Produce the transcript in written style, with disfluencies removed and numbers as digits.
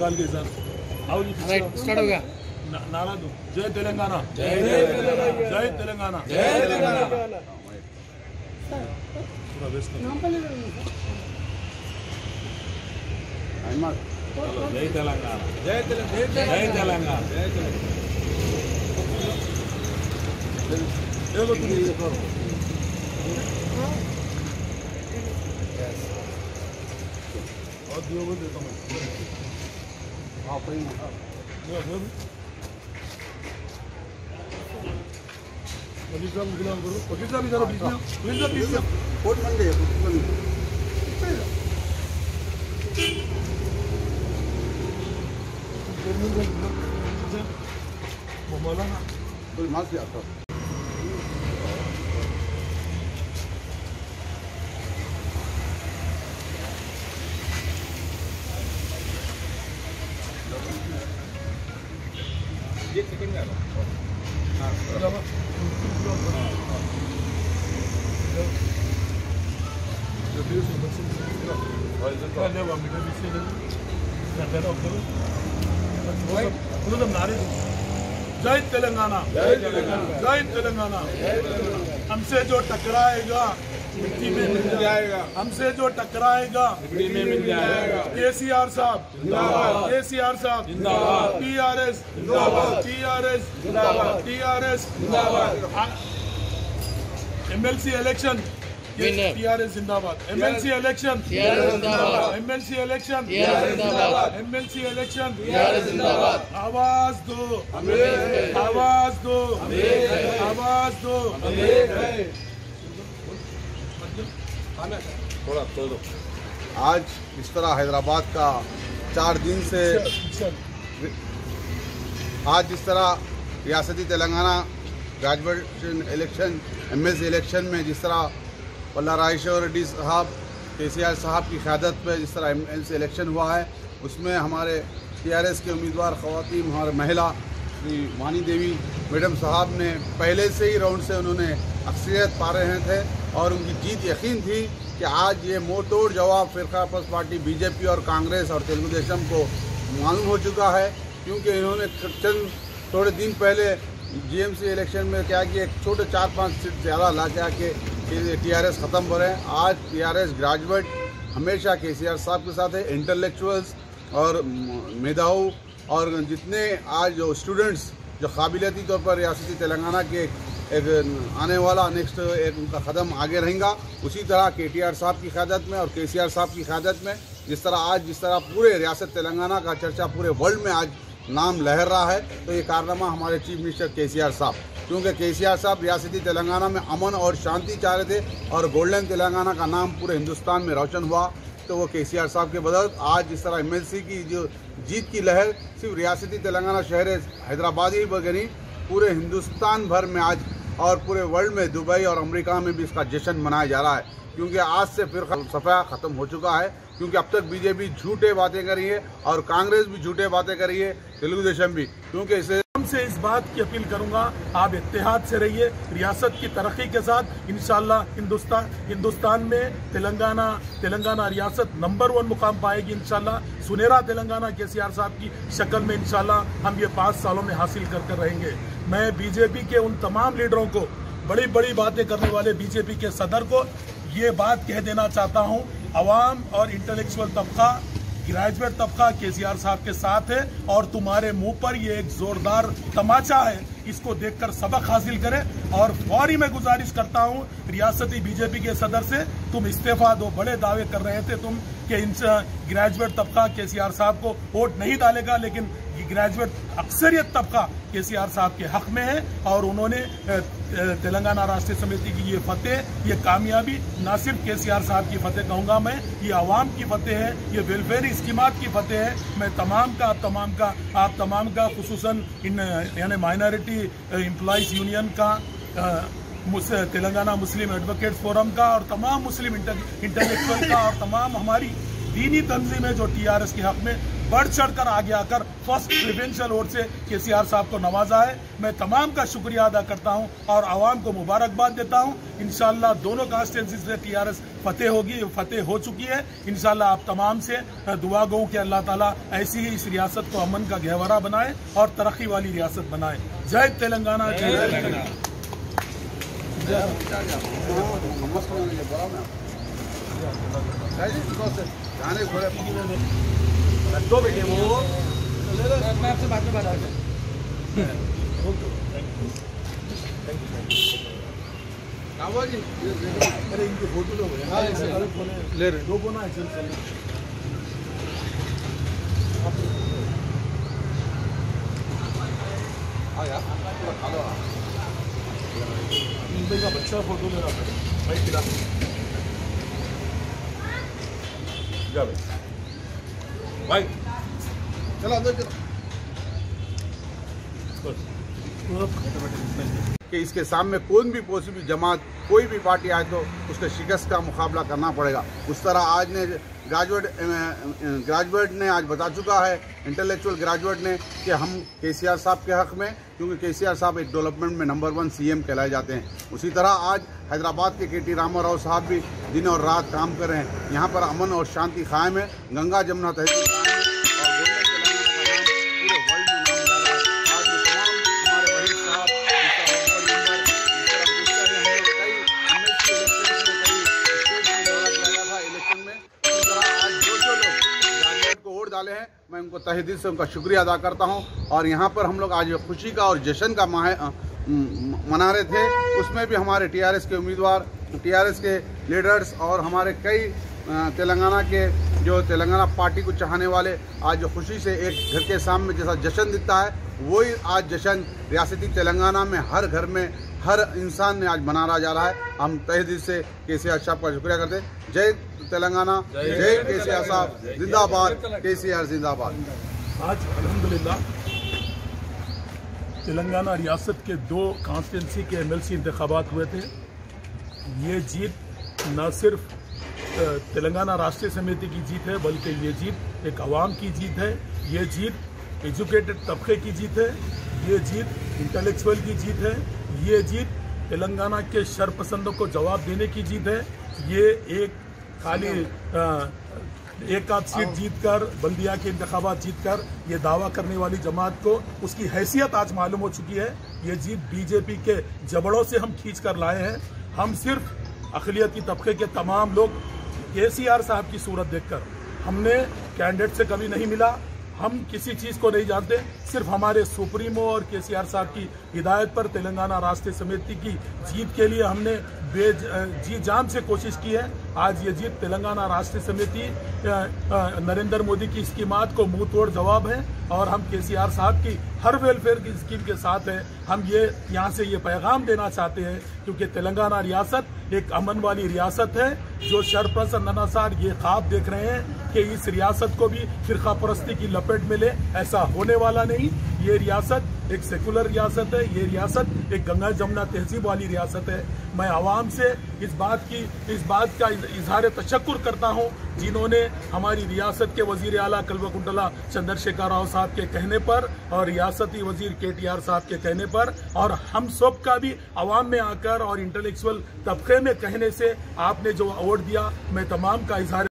निकाल के सर आओ जी स्टार्ट हो गया। नारा दो, जय तेलंगाना, जय तेलंगाना, जय तेलंगाना, जय तेलंगाना। पूरा वेस्ट करो। जय तेलंगाना, जय तेलंगाना, जय तेलंगाना, जय तेलंगाना। और दियो बोल देता हूँ। हाँ भाई वकील साहब गुलाम करो, वकील साहब इधर बीच में, वकील साहब बीच में कोर्ट बंद है। मौलाना कोई माल से आता ये सेकंड में हाँ जय तेलंगाना, जय तेलंगाना, जय तेलंगाना। हमसे जो टकराएगा मिट्टी में मिल जाएगा, हमसे जो टकराएगा मिट्टी में मिल जाएगा। केसीआर साहब जिंदाबाद, केसीआर साहब जिंदाबाद, टीआरएस जिंदाबाद, टीआरएस जिंदाबाद, टीआरएस जिंदाबाद। एमएलसी इलेक्शन टीआरएस जिंदाबाद, एमएलसी इलेक्शन टीआरएस जिंदाबाद, एमएलसी इलेक्शन टीआरएस जिंदाबाद, एमएलसी इलेक्शन टीआरएस जिंदाबाद। आवाज दो, आवाज दो, आवाज दो। थोड़ा दो। आज इस तरह हैदराबाद का 4 दिन से आज इस तरह रियासती Telangana graduation election MLC election में जिस तरह पल्ला राजेश्वर रेड्डी साहब केसीआर साहब की क़यादत में जिस तरह एमएलसी इलेक्शन हुआ है, उसमें हमारे टीआरएस के उम्मीदवार ख़वातीन हमारे महिला श्री वानी देवी मैडम साहब ने पहले से ही राउंड से उन्होंने अक्सरियत पा रहे थे और उनकी जीत यकीन थी कि आज ये मुँह तोड़ जवाब फ़िरका परस्त पार्टी बीजेपी और कांग्रेस और तेलुगु देशम को मालूम हो चुका है, क्योंकि इन्होंने चंद थोड़े दिन पहले जीएमसी इलेक्शन में क्या कि एक छोटे 4-5 सीट ज़्यादा ला के आके टीआरएस ख़त्म हो रहे हैं। आज टीआरएस ग्रेजुएट हमेशा केसीआर साहब के साथ है, इंटेलेक्चुअल्स और मेधाओं और जितने आज जो स्टूडेंट्स जो काबिलियती तौर पर रियासती तेलंगाना के एक आने वाला नेक्स्ट एक उनका कदम आगे रहेगा, उसी तरह केटीआर साहब की क़यादत में और केसीआर साहब की क़यादत में जिस तरह पूरे रियासत तेलंगाना का चर्चा पूरे वर्ल्ड में आज नाम लहर रहा है, तो ये कारनामा हमारे चीफ मिनिस्टर केसीआर साहब, क्योंकि केसीआर साहब रियासती तेलंगाना में अमन और शांति चाह रहे थे और गोल्डन तेलंगाना का नाम पूरे हिंदुस्तान में रोशन हुआ, तो वो केसीआर साहब के बदौलत आज इस तरह एमएलसी की जो जीत की लहर सिर्फ रियासती तेलंगाना शहर हैदराबाद ही बगैर पूरे हिंदुस्तान भर में आज और पूरे वर्ल्ड में दुबई और अमेरिका में भी इसका जश्न मनाया जा रहा है, क्योंकि आज से फिर सफ़ा ख़त्म हो चुका है। क्योंकि अब तक बीजेपी झूठे बातें कर रही है और कांग्रेस भी झूठे बातें कर रही है, तेलुगु देशम भी, क्योंकि इसे से इस बात की अपील करूंगा, आप इत्तेहाद से रहिए रियासत की तरक्की के साथ। इंशाल्लाह हिंदुस्तान में तेलंगाना रियासत नंबर 1 मुकाम पाएगी इंशाल्लाह। सुनहरा तेलंगाना केसीआर साहब की शक्ल में इंशाल्लाह हम ये 5 सालों में हासिल कर रहेंगे। मैं बीजेपी के उन तमाम लीडरों को, बड़ी बड़ी बातें करने वाले बीजेपी के सदर को ये बात कह देना चाहता हूँ, अवाम और इंटेलेक्चुअल तबका, ग्रेजुएट तबका केसीआर साहब के साथ है और तुम्हारे मुंह पर ये एक जोरदार तमाचा है, इसको देखकर सबक हासिल करें। और फौरी मैं गुजारिश करता हूं रियासती बीजेपी के सदर से, तुम इस्तीफा दो। बड़े दावे कर रहे थे तुम कि इन ग्रेजुएट तबका केसीआर साहब को वोट नहीं डालेगा, लेकिन ग्रेजुएट अक्सरियत तबका केसीआर साहब के हक में है और उन्होंने तेलंगाना राष्ट्रीय समिति की ये फतेह, ये कामयाबी ना सिर्फ केसीआर साहब की फतेह कहूंगा मैं, ये आवाम की फतेह है, ये वेलफेयर स्कीमात की फतेह है। मैं आप तमाम का खुसूसन इन यानी माइनॉरिटी एम्प्लॉइज यूनियन का, तेलंगाना मुस्लिम एडवोकेट फोरम का और तमाम मुस्लिम इंटेलेक्चुअल का और तमाम हमारी दीनी तंजीमें जो टीआरएस के हक में बढ़ चढ़कर आगे आकर फर्स्ट प्रेफरेंशियल वोट से केसीआर साहब को नवाजा है। मैं तमाम का शुक्रिया अदा करता हूं और आवाम को मुबारकबाद देता हूं। इंशाल्लाह दोनों कॉन्स्टिट्यूंसी से टीआरएस फतेह होगी, फतेह हो चुकी है। इंशाल्लाह आप तमाम से दुआ गो कि अल्लाह ताला ऐसी ही इस रियासत को अमन का गहवरा बनाए और तरक्की वाली रियासत बनाए। जय तेलंगाना, जय तेलंगाना। दो बेटे वो मैं आपसे बात में बात अरे इनके फोटो लो ले रहे दो बोना मुंबई का बच्चा फोटो ले रहा था भाई खिला भाई चलो अंदर कि इसके सामने कोई भी पॉसिबल जमात कोई भी पार्टी आए तो उसके शिकस्त का मुकाबला करना पड़ेगा। उस तरह आज ने ग्रेजुएट ने आज बता चुका है, इंटेलेक्चुअल ग्रेजुएट ने, कि हम केसीआर साहब के हक में, क्योंकि केसीआर साहब एक डेवलपमेंट में नंबर 1 सीएम कहलाए जाते हैं। उसी तरह आज हैदराबाद के केटी रामाराव साहब भी दिन और रात काम कर रहे हैं। यहाँ पर अमन और शांति कायम है, गंगा जमुना तहसील कायम है और गोल्डन तेलंगाना का नाम डाले हैं। मैं उनको तहे दिल से उनका शुक्रिया अदा करता हूं। और यहाँ पर हम लोग आज खुशी का और जश्न का मना रहे थे, उसमें भी हमारे टीआरएस के उम्मीदवार, टीआरएस के लीडर्स और हमारे कई तेलंगाना के जो तेलंगाना पार्टी को चाहने वाले आज जो खुशी से एक घर के सामने जैसा जश्न दिखता है, वही आज जश्न रियासती तेलंगाना में हर घर में हर इंसान ने आज मनाया जा रहा है। हम तहे दिल से केसीआर साहब का शुक्रिया करते हैं। जय तेलंगाना, जय केसीआर साहब जिंदाबाद, केसीआर जिंदाबाद। आज अल्हम्दुलिल्लाह तेलंगाना रियासत के 2 कॉन्स्टिट्यूंसी के एमएलसी इंतखाबात हुए थे। ये जीत न सिर्फ तेलंगाना राष्ट्रीय समिति की जीत है, बल्कि ये जीत एक आवाम की जीत है। ये जीत एजुकेटेड तबके की जीत है। ये जीत इंटेलेक्चुअल की जीत है। ये जीत तेलंगाना के शरपसंदों को जवाब देने की जीत है। ये एक खाली एक आध सीट जीतकर, बल्दिया के इंतखाबात जीतकर ये दावा करने वाली जमात को उसकी हैसियत आज मालूम हो चुकी है। ये जीत बीजेपी के जबड़ों से हम खींच कर लाए हैं। हम सिर्फ अक़लियती तबके के तमाम लोग केसीआर साहब की सूरत देखकर, हमने कैंडिडेट से कभी नहीं मिला, हम किसी चीज़ को नहीं जानते, सिर्फ हमारे सुप्रीमो और केसीआर साहब की हिदायत पर तेलंगाना राष्ट्रीय समिति की जीत के लिए हमने जी जान से कोशिश की है। आज ये जीत तेलंगाना राष्ट्रीय समिति नरेंद्र मोदी की स्कीमात को मुंह तोड़ जवाब है और हम केसीआर साहब की हर वेलफेयर की स्कीम के साथ हैं। हम ये यहाँ से ये पैगाम देना चाहते हैं, क्योंकि तेलंगाना रियासत एक अमन वाली रियासत है। जो शरपसंद अनासार ये ख्वाब देख रहे हैं कि इस रियासत को भी फिरका परस्ती की लपेट में ले, ऐसा होने वाला नहीं। ये रियासत एक सेकुलर रियासत है। ये रियासत एक गंगा जमुना तहजीब वाली रियासत है। मैं आवाम से इस बात का इजहार तशक्कुर करता हूँ, जिन्होंने हमारी रियासत के वजीर आला कल्वकुंतला चंद्रशेखर राव साहब के कहने पर और रियासती वजीर केटीआर साहब के कहने पर और हम सब का भी आवाम में आकर और इंटेलेक्चुअल तबके में कहने से आपने जो अवार्ड दिया, मैं तमाम का इजहार